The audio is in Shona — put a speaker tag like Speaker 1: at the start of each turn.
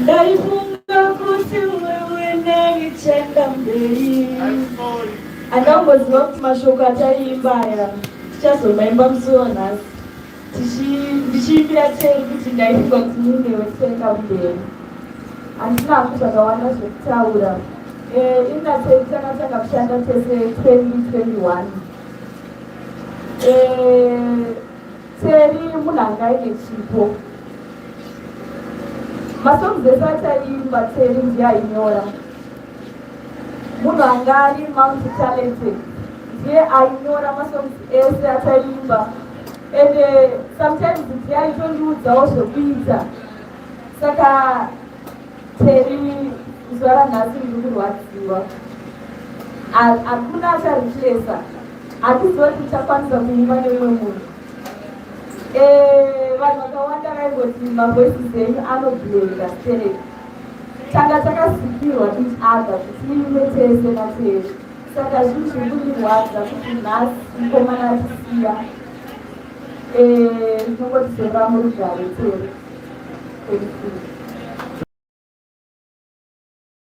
Speaker 1: Ndaifunga kuti Iwewe Neni Tichaenda Mberi. Andangoziva kuti mashoko ataiimbaya tichazomaimba musi nhasi. Ndichiimbira tei kuti ndaifunga kuti Iwewe Tichaenda Mberi. Handinapo zvakawanda zvekutaura. Inatei takatanga kushanda tese 2021. Teri munhu anga aine chipo. Masongs ese ataiimba Teri ndiye ainyora. Munhu anga ari multi-talented ndiye ainyora masongs ese ataiimba. And sometimes ndiye aitondiudzawo zvekuita. Saka Teri zuva ranhasi ndiri kurwadziwa. Hakuna acharichesa. Hatiziva kuti tichakwanisa kuimba neumwe munhu. Vanhu vakawanda vaingoti mavoices enyu anobhuyera stereo. Tanga takazikirwa each other kuti tiime tese natese. Saka zvinhu zviri kundirwadza kuti nhasi mukomana atisiya. Tinongotizora murugare Teri. Thank you.